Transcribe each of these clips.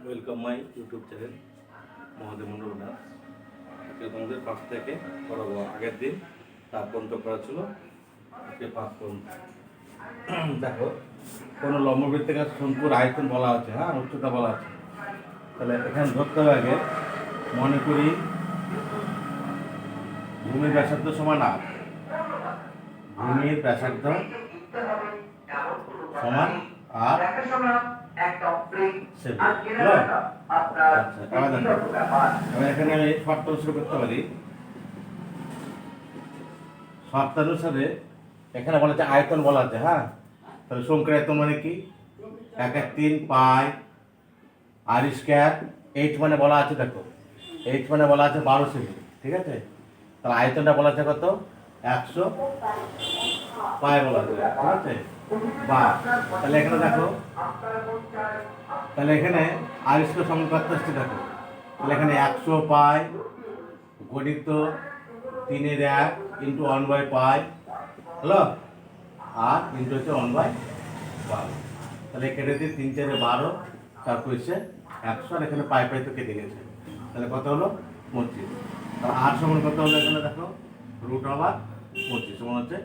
Welcome my YouTube channel Mahadev Mondal Nath. আজকে তোমাদের 5 থেকে করাবো। আগের দিন 4 পর্যন্ত করা ছিল, আজকে 5 পর্যন্ত। দেখো, কোনো লম্ববৃত্তাকার শঙ্কুর আয়তন বলা আছে, হ্যাঁ, উচ্চতা বলা আছে। তাহলে এখানে ধরতে হবে আগে, মনে করি ভূমির ব্যাসার্ধ সমান আর, ভূমির ব্যাসার্ধ সমান আর এখানে আমি শর্ত শুরু করতে পারি। শর্ত অনুসারে এখানে বলা আছে আয়তন বলা আছে, হ্যাঁ। তাহলে শঙ্কুর আয়তন মানে কি? 1/3 পাই আর স্কয়ার। এইচ মানে বলা আছে, দেখো এইচ মানে বলা আছে 12 সেমি, ঠিক আছে। তাহলে আয়তনটা বলা আছে কত? 100 পাই বলা আছে, ঠিক আছে। বা তাহলে এখানে দেখো, তাহলে এখানে আর স্কয়ার সমান করতে আসছে, দেখো। তাহলে এখানে 100 পাই গণিত 3/1 ইন্টু 1/পাই, হলো, আর ইন্টু হচ্ছে 1/12। তাহলে কেটে দিয়ে 3 4 12, তারপর হচ্ছে 100, আর এখানে পাই পাই তো কেটে গেছে। তাহলে কত হলো? 25। তাহলে আর সমান কত হলো? এখানে দেখো √25 সমান হচ্ছে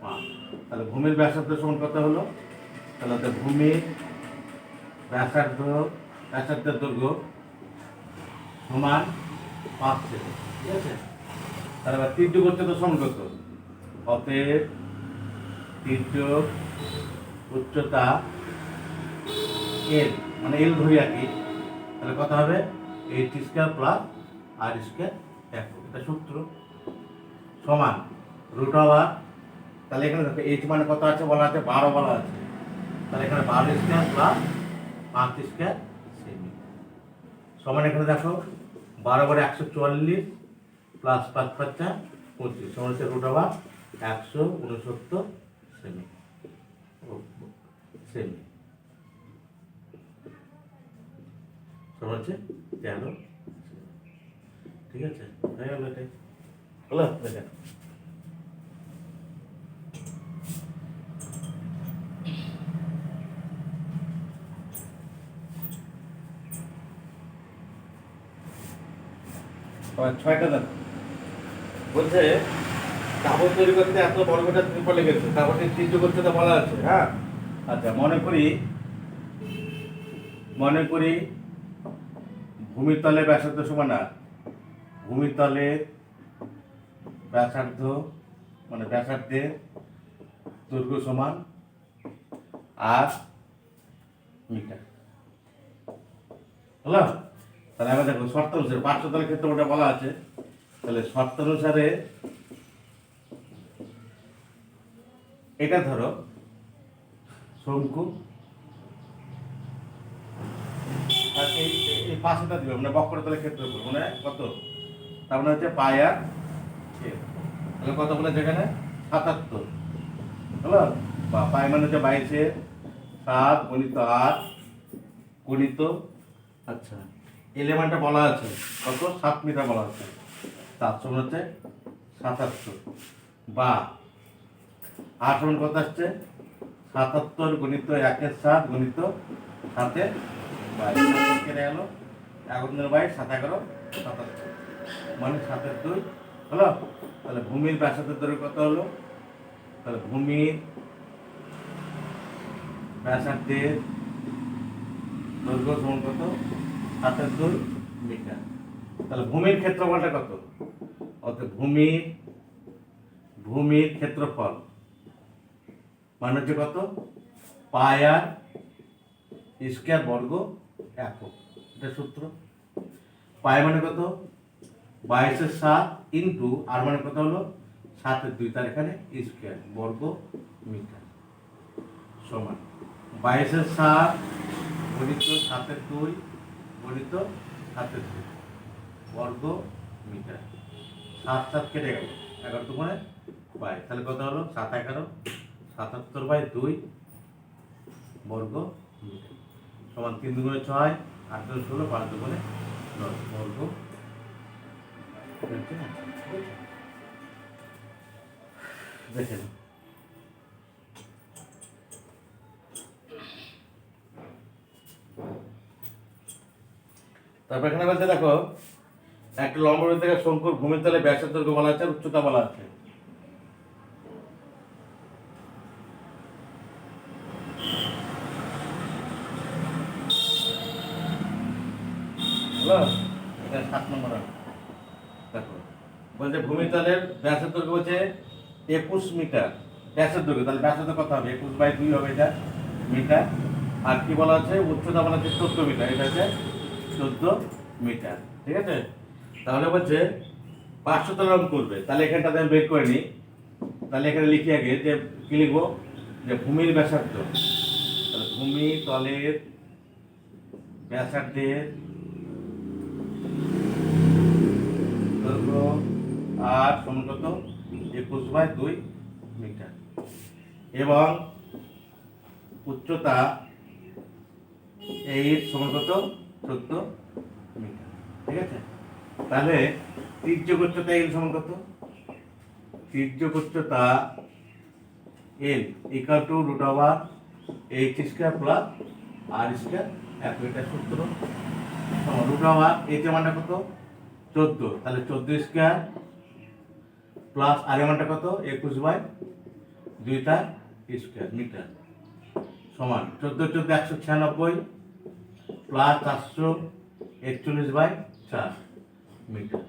5। তাহলে ভূমির ব্যাসার্ধ সমান কত হলো? তাহলে ভূমির ব্যাসার্ধের দৈর্ঘ্য সমান 5 সেমি, ঠিক আছে। তাহলে এবার তির্যক উচ্চতা সমান কত? অতএব তির্যক উচ্চতা এল, মানে এল ধরি আর কি। তাহলে কত হবে? h² প্লাস r², দেখো এটা সূত্র, সমান √। তাহলে এখানে দেখো h মানে কত আছে বলা আছে? 12 বলা আছে। তাহলে এখানে 12² প্লাস 5² সেমি সমান, এখানে দেখো 12 × 144 প্লাস 5 × 5 = 25 সমান হচ্ছে √169 সেমি। সেমি সমান হচ্ছে 13, ঠিক আছে। হয়ে গেল, এটাই হলো। দেখেন, ছয়টা দেখো, বলছে কাপড় তৈরি করতে এত বড় গোটা ত্রিপল লেগেছে, কাপড়টির তির্যক উচ্চতা বলা আছে, হ্যাঁ। আচ্ছা, মনে করি ভূমিতলে ব্যাসার্ধ সমান আর, ভূমিতলের ব্যাসার্ধ মানে ব্যাসার্ধের দৈর্ঘ্য সমান আর মিটার, হলো। তাহলে আমরা দেখো শর্ত অনুসারে 500 তলের ক্ষেত্রে ওটা বলা আছে। তাহলে শর্ত অনুসারে এটা ধরো শঙ্কু, আর এই 500টা দিবে মানে বক্রতলের ক্ষেত্রে মানে কত? তার মানে হচ্ছে পাই আর এর। তাহলে কত বলে যেখানে 77, হলো। বা পাই মানে হচ্ছে 22/7 গণিত 8 গণিত, আচ্ছা, এলিমেন্টটা বলা আছে কত? 7 মিটার বলা আছে। 7 সমান হচ্ছে 77, বা 8 সমান কত আসছে? 77 গণিত 1/7 গণিত 7/22 কেটে গেল, 11/22 7 11 77 মানে 7/2, হলো। তাহলে ভূমির ব্যাসার্ধের দৈর্ঘ্য কত হলো? তাহলে ভূমির ব্যাসার্ধের দৈর্ঘ্য সমান কত? 7/2 মিটার। তাহলে ভূমির ক্ষেত্রফলটা কত? অর্থাৎ ভূমির ক্ষেত্রফল মানে হচ্ছে কত? পাই আর স্কয়ার বর্গ একক, এটা সূত্র। পাই মানে কত? 22/7 ইন্টু আর মানে কত হলো? 7/2, তার এখানে স্কয়ার বর্গ মিটার সমান 22/7 গণিত 7/2 গণিত 7/2 বর্গ মিটার। 7 7 কেটে গেল, 11 2 মানে 22, তাহলে কত হলো? 7 11 77/2 বর্গ মিটার সমান 3 2 6 8 2 16 5 2 10 বর্গ মিটার। দেখেন, তারপর এখানে বলছে দেখো একটা লম্ব থেকে শঙ্কুর ভূমিতলে ব্যাসের দৈর্ঘ্য বলা আছে, উচ্চতা বলা আছে। হলো, এটা 7 নম্বর দেখো বলছে ভূমিতলের ব্যাসের দৈর্ঘ্য হচ্ছে 21 মিটার। ব্যাসের দৈর্ঘ্য, তাহলে ব্যাসের কত হবে? 21/2 হবে এটা মিটার। আর কি বলা আছে? উচ্চতা বলা আছে 14 মিটার, এটা হচ্ছে 14 মিটার। ঠিক আছে, তাহলে বলছে 500 তল অঙ্ক করবে। তাহলে এখানটাতে আমি বের করে নিই। তাহলে এখানে লিখি আগে যে কি লিখবো, যে ভূমির ব্যাসার্ধ। তাহলে ভূমি তলের ব্যাসার্ধের দৈর্ঘ্য আর সমান কত? 21/2 মিটার এবং উচ্চতা এই সমান কত? 14 মিটার। ঠিক আছে, তাহলে তির্যক উচ্চতা এল সমান কত? তির্যক উচ্চতা L equal to √h² plus r² এটা সূত্র। √, এই যে মানটা কত? 14, তাহলে 14² প্লাস আর এর মানটা কত? 21/2 মিটার সমান 14 196 প্লাস 441/4 মিটার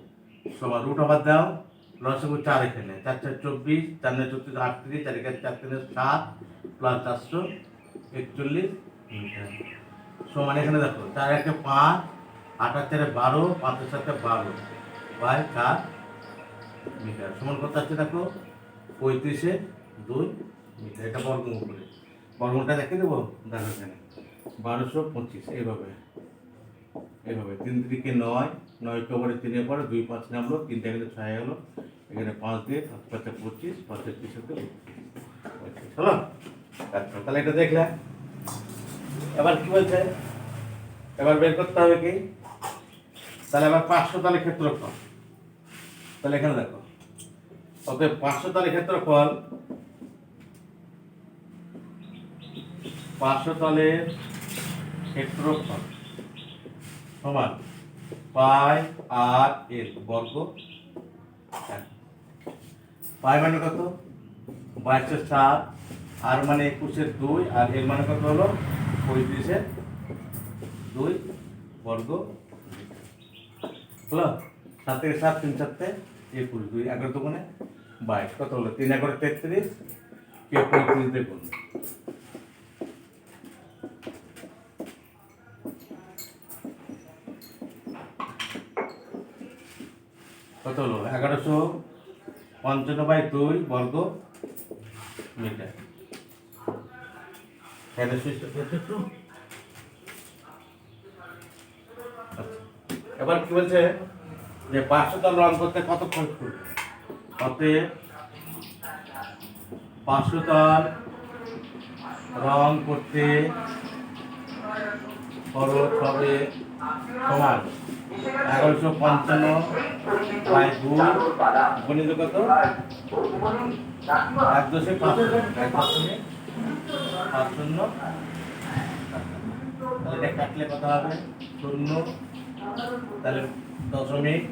সমান √, দাও লসাগু 4, এখানে 4 4 24, 4 9 34 38, 4 1 4 3 7 প্লাস 441 মিটার সমান এখানে দেখো 4 1 5, 8 4 12, 5 7 12/4 মিটার সমান কত আছে দেখো? 35/2 মিটার। এটা বর্গমূল করে বর্গমূলটা দেখে দেবো। দেখো এখানে 1225 এইভাবে 3 3 9, 9 কে পরে 3 এর পরে 2 5 নামলো, 3টা গেলে 6 হলো, এখানে 5 দিয়ে 5 5 25, 5 30 হলো। আচ্ছা, তাহলে এটা দেখলে এবার কি বলছে? এবার বের করতে হবে কি? তাহলে এবার 500 তলের ক্ষেত্রফল। তাহলে এখানে দেখো অতএব 500 তলের ক্ষেত্রফল, 500 তলের ক্ষেত্রফল সমান পাই আর এল বর্গ। পাই মানে কত? 22/7, আর মানে 21/2, আর এল মানে কত হলো? 35/2 বর্গ হলো। 7 থেকে 7, 3 7 21, 2 11 দুগুণে 22, কত হলো? 3 11 33, কে 35 দেখুন কত হলো? 1155/2 বর্গ মিটার। এবার কি বলছে যে 500 তল রং করতে কত খরচ করবে? অতএব 500 তল রং করতে খরচ হবে সমান 1155/2 গণিত কত? 1.5 তাহলে এটা কাটলে কত হবে? 0, তাহলে দশমিক।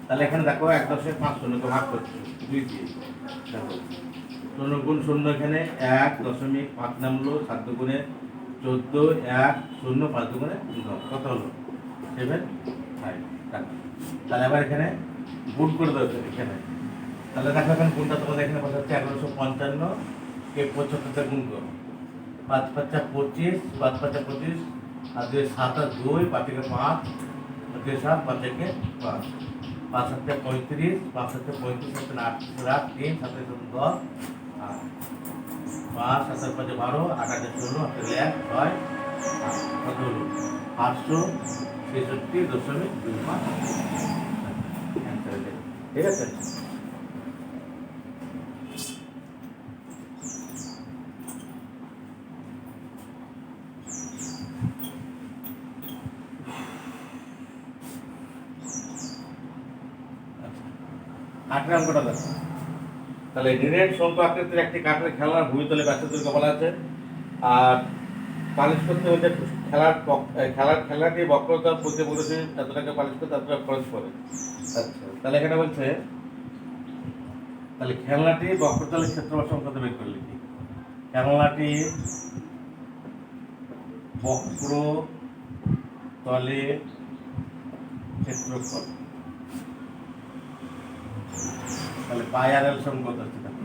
তাহলে এখানে দেখো 1.50 তো ভাগ করছি 2 দিয়ে, দেখো 0 গুণ 0 এখানে 1.5 নামলো, 7 দুগুণে 14, 1 0 5 দুগুণে 10, কত হলো? 7 5। তাহলে আবার এখানে গুণ করে দেবো এখানে। তাহলে দেখো এখানে গুণটা তোমাদের এখানে বসাচ্ছে 1155 কে 75 গুণ করো, 5 5 25, 5 5 25, আর 2 7 আর 2, 5 থেকে 5, 2 7, 5 থেকে 5, 5 7 35, 5 7 35, 7 8 8, 3 7 10, 5 7 5 12, 8 8 16, 8 1 6, কত হলো? 866.25। ঠিক আছে, কাঠের অঙ্কটা দেখো। তাহলে নিরেট শঙ্কু আকৃতির একটি কাঠের খেলনার ভূমিতলে ব্যাসের দৈর্ঘ্য বলা আছে। আর পালিশ করতে হলে খেলাটি বক্রতা প্রতি বলেছে এত টাকা পালিশ করতে এত টাকা খরচ করে। আচ্ছা, তাহলে এখানে বলছে তাহলে খেলনাটি বক্রতলের ক্ষেত্রফল সংখ্যা বের করে লিখি। খেলনাটি বক্রতলের ক্ষেত্রফল, তাহলে পাই আর এল সমান কত আসছে দেখো,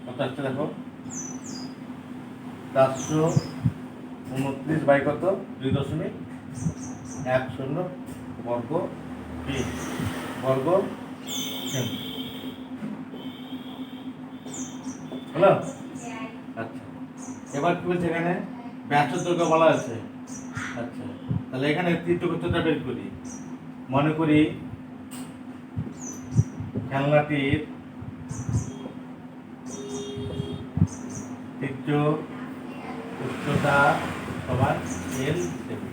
কত আসছে দেখো 429 বাই কত 2.10 বর্গ ফিট বর্গ সেমি। হলো? আচ্ছা, এবার কি বলছে এখানে ব্যাসের দৈর্ঘ্য বলা আছে। আচ্ছা, তাহলে এখানে তীর্থক্ষেত্রটা বের করি। মনে করি খেলনাটির তীর্থ উচ্চতা সমান এল সেমি।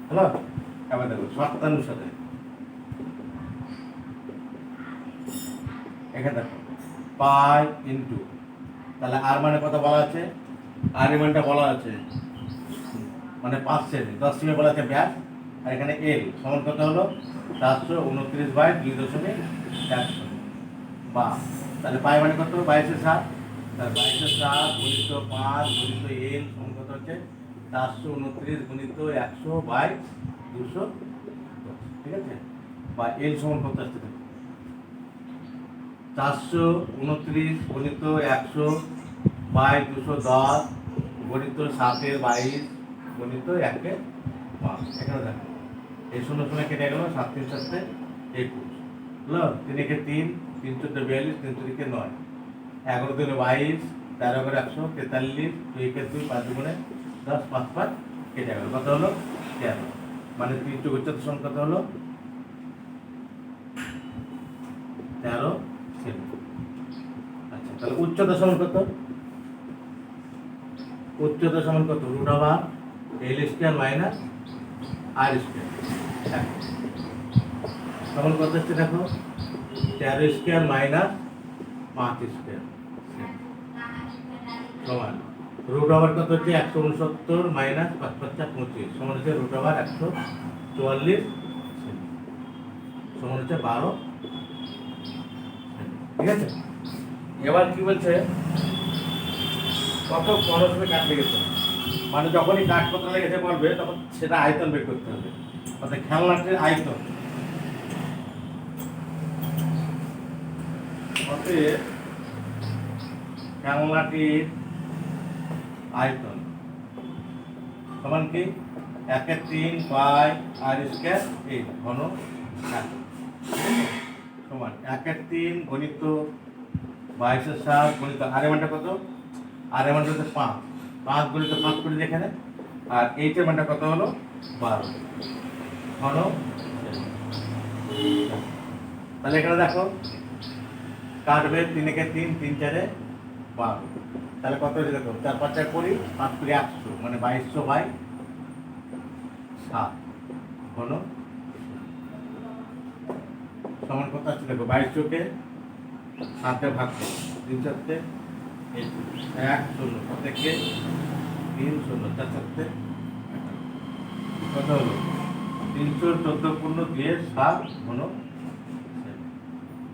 হলো? এবার দেখো শর্তানুসারে এখানে দেখো পাই ইন্টু, তাহলে আর মানে কত বলা আছে, আর এর মানটা বলা আছে মানে 5 সেমি, 10 সেমি বলা আছে ব্যাস, আর এখানে এল সমান কত হলো 429 বাই 2.10 বা, তাহলে পাই মানে কত 22/7, তাহলে 22/7 গুণিত 5 গুণিত এল সমান কত হচ্ছে 429 গুণিত 100 বাই 210, ঠিক আছে, বা এল সমান কত আসছে 429 গুণিত 100 বাই 210 গণিত 7-এর 22 গণিত 1-এর 5। এখানে দেখো এই 0 0 কেটে গেল, 7 3 7 21 হলো, 3 একে 3 3 14 42 3 3 9 11 2 22 13 করে 100 43 2 একে 2 5 গুণে 10 5 5 কেটে গেল, কত হলো 13, মানে 3 চৌক সমান কত হলো 13 সেমি। আচ্ছা, তাহলে উচ্চতা সমান কত, উচ্চতা সমান কত রুট ওভার এল স্কয়ার মাইনাস আর স্কয়ার সমান কত হচ্ছে দেখো 13 স্কয়ার মাইনাস 5 স্কয়ার সমান রুট ওভার কত হচ্ছে 169 মাইনাস 5 5 25 সমান হচ্ছে রুট ওভার 144 সমান হচ্ছে 12, ঠিক আছে। এবার কি বলছে কত খরচ হবে কাঠ লেগেছে, মানে যখনই কাঠ কত লেগেছে বলবে তখন সেটা আয়তন বের করতে হবে, অর্থাৎ খেলনাটির আয়তন, অতএব খেলনাটির আয়তন সমান কি 1/3 বাই আর স্কয়ার এই ঘন সমান 1/3 গণিত 22/7 গণিত আর এর মানটা কত, আর এর মানটা হচ্ছে 5 5 গণিত 5 করে যেখানে, আর এইটার মানটা কত হলো 12 ঘন। তাহলে এখানে দেখো কাটবে 3 একে 3 3 4 12, তাহলে কত হচ্ছে দেখো 4 5 করি 5 করে 100 মানে 2200 বাই 7 ঘন সমান কত আছে দেখো 2200 কে 7 ভাগ করো 3 7 1 0 থেকে 3 0 4 7 কত হলো 314 পূর্ণ দিয়ে 7 ঘন,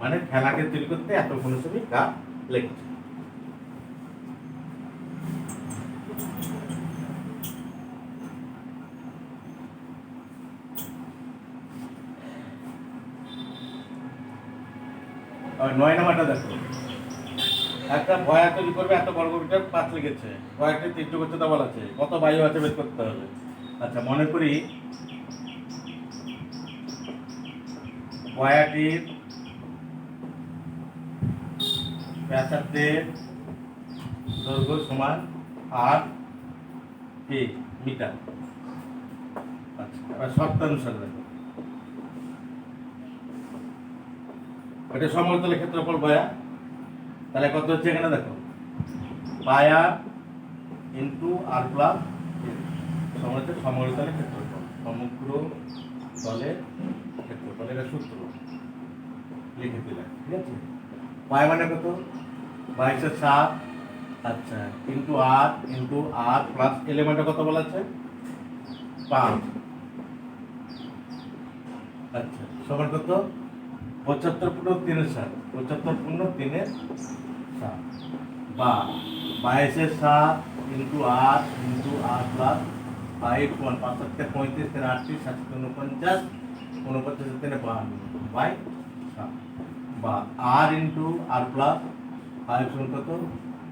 মানে খেলাকে তৈরি করতে এত ঘন সেমি কাঠ লেগেছে। আর 9 নাম্বারটা দেখো একটা ভয়া তৈরি করবে, এত বর্গ মিটার 5 লেগেছে, ভয়াটির তীর্থ উচ্চতা বলা আছে, কত বায়ু আছে বের করতে হবে। আচ্ছা, মনে করি ভয়াটির ব্যাসার্ধের দৈর্ঘ্য সমান 8 মিটার। আচ্ছা, এবার শর্তানুসারে দেখো এটা সমতলের ক্ষেত্রফল বয়া, তাহলে কত হচ্ছে এখানে দেখো পায়া ইন্টু আর প্লাস সমান হচ্ছে সমতলের ক্ষেত্রফল, সমগ্র তলের ক্ষেত্রফল, এটা সূত্র লিখে দিলাম, ঠিক আছে। পায়া মানে কত 22/7 আচ্ছা ইন্টু আর প্লাস এলিমেন্টে কত বলা আছে 5। আচ্ছা সমান কত 75 পূর্ণ 3 7, 75 পূর্ণ 3 7 বা 22 7 ইন্টু আর প্লাস 5 1 5 7 35 3 38 7 49 49 3 52 বাই 7 বা আর ইন্টু আর প্লাস 5 সমান কত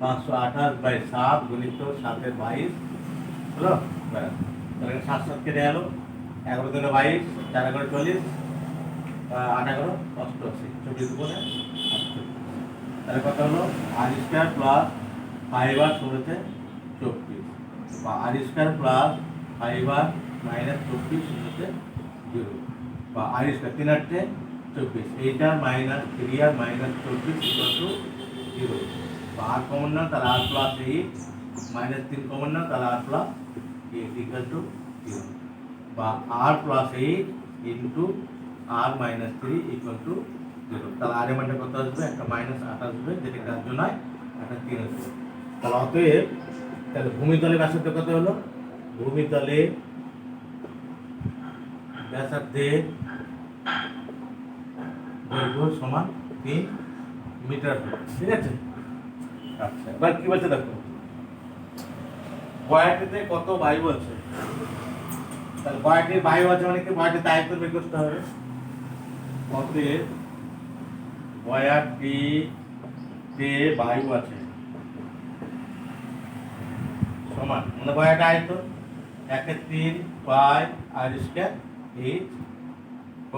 528 বাই 7 গুণিত 7 এর 22 হলো ব্যাস। তাহলে 7 7 কেটে গেল 11 দিনে 22 4 11 40 8 11 88 24 উপরে 48। তাহলে কত হলো আর স্কয়ার প্লাস 5 আর সমান 24 বা R square plus 5 R minus 24 সমান 0 বা R square 3 8 24 8 R minus 3 R minus 24 equal to 0 বা আর কমন না তাহলে আর প্লাস 8 মাইনাস 3 কমন না তাহলে আর প্লাস 8 ইকুয়াল টু 0 বা R plus 8 into R minus 3 equal to 0। তাহলে আর এর মানে কত আসবে একটা মাইনাস 8 আসবে যেটা গ্রাহ্য নয় একটা 3 আসবে। তাহলে অতএব তাহলে ভূমিতলে ব্যাসার্ধ কত হলো ভূমিতলে ব্যাসার্ধের দৈর্ঘ্য সমান 3 মিটার। ঠিক আছে। আচ্ছা এবার কি বলছে দেখো বয়াটিতে কত বায়ু আছে তাহলে বয়াটির বায়ু আছে মানে কি বয়াটিতে আয়তন বের করতে হবে। অতএব বয়াটিতে বায়ু আছে সমান মানে বয়াটা আয়তন 1/3 পাই আর স্কয়ার এইচ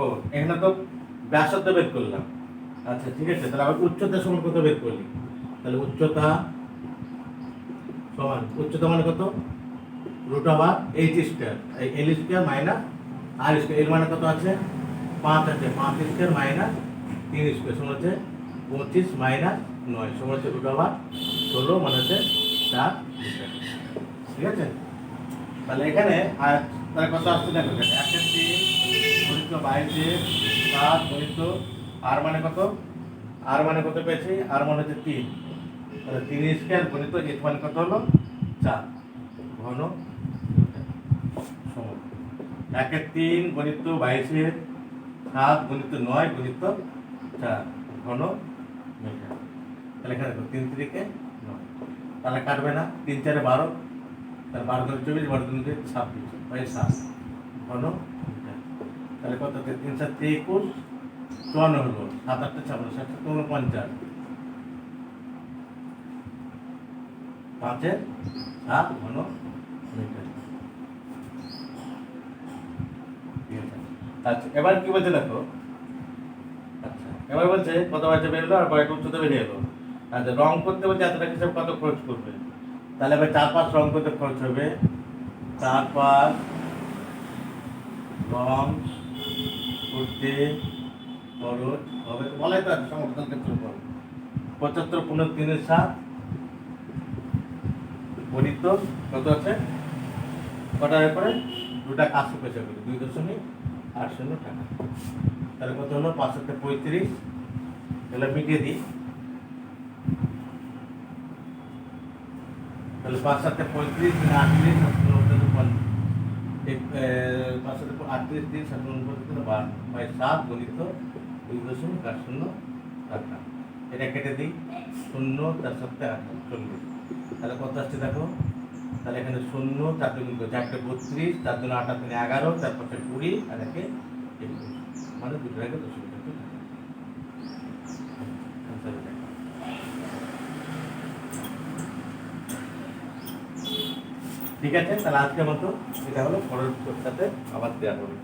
ও এখানে তো ব্যাসার্ধ বের করলাম। আচ্ছা ঠিক আছে তাহলে আবার উচ্চতা সমান কত বের করলি তাহলে উচ্চতা সমান উচ্চতা মানে কত রুট ওভার এইচ স্কয়ার এই এল স্কয়ার মাইনাস আর স্কয়ার এর মানে কত আছে 5 আছে 5 স্কয়ার মাইনাস 3 স্কয়ার সমান হচ্ছে 25 মাইনাস 9 সমান হচ্ছে রুট ওভার 16 মানে হচ্ছে 4 মিটার। ঠিক আছে তাহলে এখানে আর তাহলে কত আসছে দেখো এখানে 1/3 গুণিত 22 7 গুণিত আর মানে কত পেয়েছি আর মানে হচ্ছে 3 তাহলে 3 স্কয়ার গুণিত এইচ মানে কত হলো 4 ঘন সমান 1/3 গুণিত 22 7 গুণিত 9 গুণিত 4 ঘন মিটার। তাহলে এখানে 3 3 9 তাহলে কাটবে না 3 4 12 তাহলে 12 2 24 12 2 26 বাই 7 ঘন মিটার। তাহলে কত 3 7 21 54 হলো 7 8 56 7 49 5 7 ঘন মিটার। আচ্ছা এবার কি বলছে দেখো আচ্ছা এবার বলছে কত বাচ্চা বেরোলো আর কয়েকটা উচ্চতা বেরিয়ে এলো। আচ্ছা রং করতে বলছে এতটা হিসাবে কত খরচ করবে তাহলে এবার 4-5 রং করতে খরচ হবে 4-5 রং করতে খরচ হবে বলাই তো সমর্থন ক্ষেত্র 75 পূর্ণ 3 7 গণিত কত আছে কটার পরে 2 টাকা 80 পয়সা করে 2.80 টাকা। তাহলে কত হলো 5 7 35 তাহলে মিটিয়ে দিই তাহলে 5 7 35 38 5 7 38 3 7 বাই 7 গণিত 2.80 টাকা। এটা কেটে দিই 0 4 7 40 তাহলে কত আসছে দেখো তাহলে এখানে 0 4 2 4 32 4 2 8 3 11 4 5 20 আর একে 21 মানে 2 টাকা 10 টাকা। ঠিক আছে তাহলে আজকের মতো এটা হলো পরের সাথে আবার দেওয়া হবে।